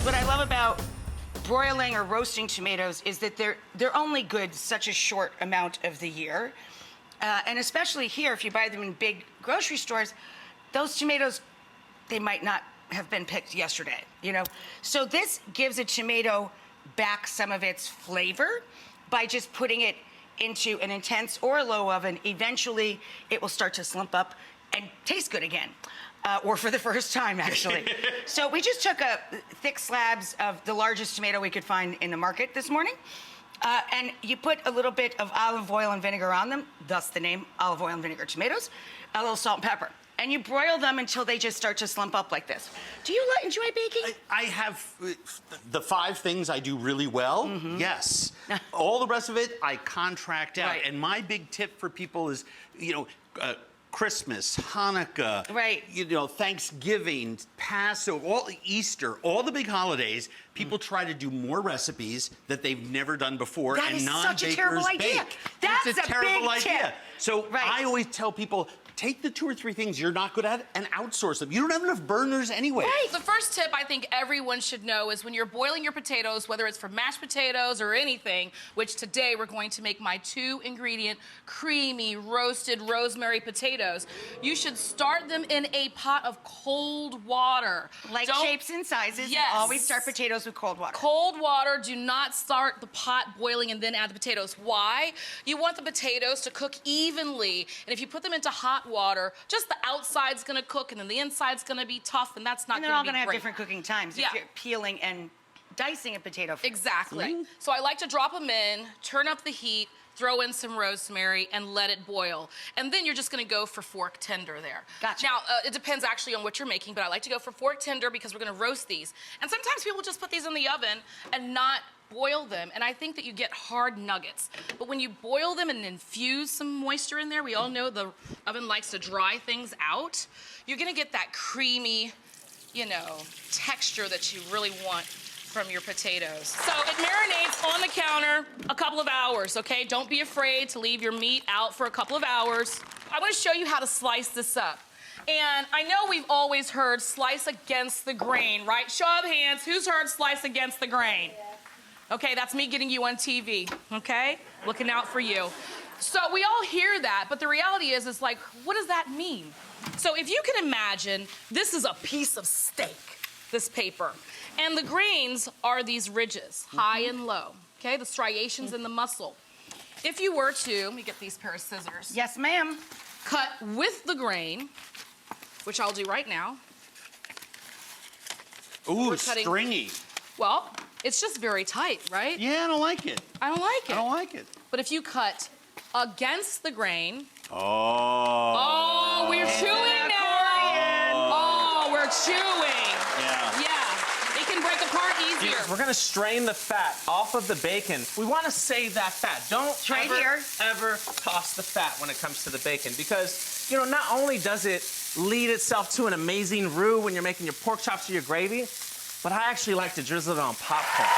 What I love about broiling or roasting tomatoes is that they're only good such a short amount of the year. And especially here, if you buy them in big grocery stores, those tomatoes, they might not have been picked yesterday, you know? So this gives a tomato back some of its flavor by just putting it into an intense or a low oven. Eventually, it will start to slump up and taste good again. Or for the first time, actually. So we just took thick slabs of the largest tomato we could find in the market this morning. And you put a little bit of olive oil and vinegar on them, thus the name olive oil and vinegar tomatoes, a little salt and pepper. And you broil them until they just start to slump up like this. Do you enjoy baking? I have the 5 things I do really well, yes. All the rest of it, I contract out. Right. And my big tip for people is, you know, Christmas, Hanukkah, right. You know, Thanksgiving, Passover, Easter, all the big holidays, people try to do more recipes that they've never done before, That and is such a terrible non-bakers idea. bake. That's It's a a terrible big idea. tip. So Right. I always tell people, take the 2 or 3 things you're not good at and outsource them. You don't have enough burners anyway. Right. The first tip I think everyone should know is when you're boiling your potatoes, whether it's for mashed potatoes or anything, which today we're going to make my 2-ingredient creamy roasted rosemary potatoes, you should start them in a pot of cold water. Like shapes and sizes, Yes. always start potatoes with cold water. Cold water, do not start the pot boiling and then add the potatoes. Why? You want the potatoes to cook evenly, and if you put them into hot water, just the outside's gonna cook and then the inside's gonna be tough, and that's not And they're gonna all be gonna have great. different cooking times Yeah. if you're peeling and dicing a potato. Exactly. So I like to drop them in, turn up the heat, throw in some rosemary, and let it boil. And then you're just gonna go for fork tender there. Gotcha. Now, it depends actually on what you're making, but I like to go for fork tender because we're gonna roast these. And sometimes people just put these in the oven and not boil them, and I think that you get hard nuggets. But when you boil them and infuse some moisture in there, we all know the oven likes to dry things out, you're gonna get that creamy, you know, texture that you really want from your potatoes. So it marinates on the counter a couple of hours, okay? Don't be afraid to leave your meat out for a couple of hours. I wanna show you how to slice this up. And I know we've always heard slice against the grain, right? Show of hands, who's heard slice against the grain? Okay, that's me getting you on TV, okay? Looking out for you. So we all hear that, but the reality is like, what does that mean? So if you can imagine, this is a piece of steak, this paper. And the grains are these ridges, high and low, okay? The striations in the muscle. If you were to, let me get these pair of scissors. Yes, ma'am. Cut with the grain, which I'll do right now. Ooh, We're cutting- stringy. Well, it's just very tight, right? Yeah, I don't like it. I don't like it. I don't like it. But if you cut against the grain, Oh. oh, we're chewing now. Oh, we're chewing. Yeah. Yeah, it can break apart easier. We're gonna strain the fat off of the bacon. We wanna save that fat. Don't Right here. ever toss the fat when it comes to the bacon, because, you know, not only does it lead itself to an amazing roux when you're making your pork chops or your gravy, but I actually like to drizzle it on popcorn.